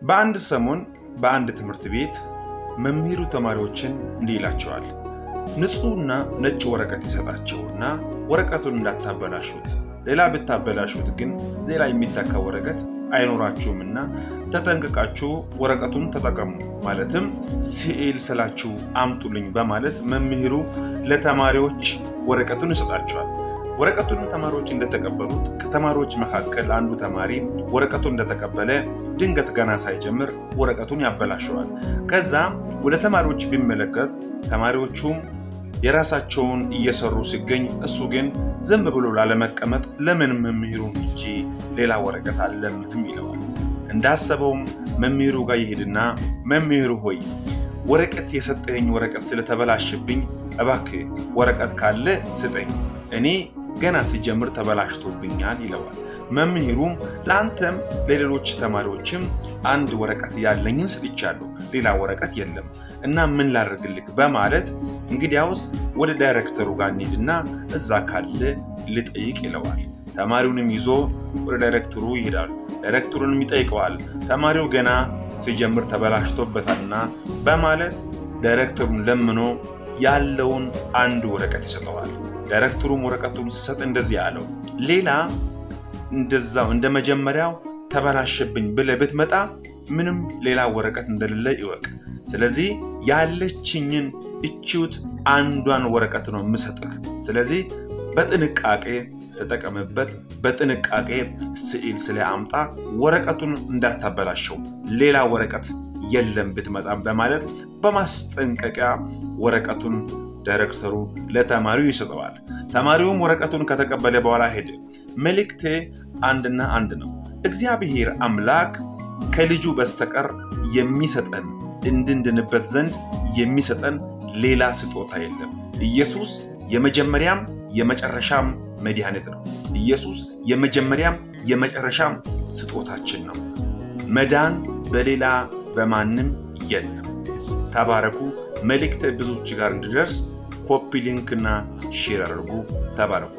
በአንድ ሰሞን በአንድ ትምህርት ቤት መምህሩ ተማሪዎችን እንዲህ ይላቸዋል። ንጹህና ነጭ ወረቀት ይሰጣቸውና ወረቀቱን እንዳታበላሹት፣ ሌላ ብታበላሹት ግን ሌላ የሚተካ ወረቀት አይኖራችሁምና ተጠንቅቃችሁ ወረቀቱን ተጠቀሙ፣ ማለትም ስዕል ስላችሁ አምጡልኝ በማለት መምህሩ ለተማሪዎች ወረቀቱን ይሰጣቸዋል። ወረቀቱን ተማሪዎች እንደተቀበሉት ከተማሪዎች መካከል አንዱ ተማሪ ወረቀቱን እንደተቀበለ ድንገት ገና ሳይጀምር ወረቀቱን ያበላሸዋል። ከዛ ወደ ተማሪዎች ቢመለከት ተማሪዎቹም የራሳቸውን እየሰሩ ሲገኝ እሱ ግን ዝም ብሎ ላለመቀመጥ ለምን መምህሩን ሂጄ ሌላ ወረቀት አልለምንም ይለዋል። እንዳሰበውም መምህሩ ጋር ይሄድና መምህሩ ሆይ ወረቀት የሰጠኝ ወረቀት ስለተበላሽብኝ እባክህ ወረቀት ካለ ስጠኝ፣ እኔ ገና ሲጀምር ተበላሽቶብኛል ይለዋል። መምህሩም ለአንተም ለሌሎች ተማሪዎችም አንድ ወረቀት ያለኝን ስጥቻለሁ፣ ሌላ ወረቀት የለም እና ምን ላድርግልህ በማለት እንግዲያውስ ወደ ዳይሬክተሩ ጋር እንሂድና እዛ ካለ ልጠይቅ ይለዋል። ተማሪውንም ይዞ ወደ ዳይሬክተሩ ይሄዳል። ዳይሬክተሩንም ይጠይቀዋል። ተማሪው ገና ሲጀምር ተበላሽቶበታልና በማለት ዳይሬክተሩን ለምኖ ያለውን አንድ ወረቀት ይሰጠዋል። ዳይሬክተሩም ወረቀቱን ሲሰጥ እንደዚህ ያለው፣ ሌላ እንደዛው እንደ መጀመሪያው ተበላሽብኝ ብለህ ብትመጣ ምንም ሌላ ወረቀት እንደሌለ ይወቅ። ስለዚህ ያለችኝን እቺውት አንዷን ወረቀት ነው የምሰጥህ። ስለዚህ በጥንቃቄ ተጠቀምበት፣ በጥንቃቄ ስዕል ስለአምጣ ወረቀቱን እንዳታበላሸው፣ ሌላ ወረቀት የለም ብትመጣም በማለት በማስጠንቀቂያ ወረቀቱን ዳይሬክተሩ ለተማሪው ይሰጠዋል። ተማሪውም ወረቀቱን ከተቀበለ በኋላ ሄደ። መልእክቴ አንድና አንድ ነው። እግዚአብሔር አምላክ ከልጁ በስተቀር የሚሰጠን እንድንድንበት ዘንድ የሚሰጠን ሌላ ስጦታ የለም። ኢየሱስ የመጀመሪያም የመጨረሻም መድኃኒት ነው። ኢየሱስ የመጀመሪያም የመጨረሻም ስጦታችን ነው። መዳን በሌላ በማንም የለም። ተባረኩ። መልእክት ብዙዎች ጋር እንዲደርስ ኮፒ ሊንክ እና ሼር አድርጉ። ተባረኩ።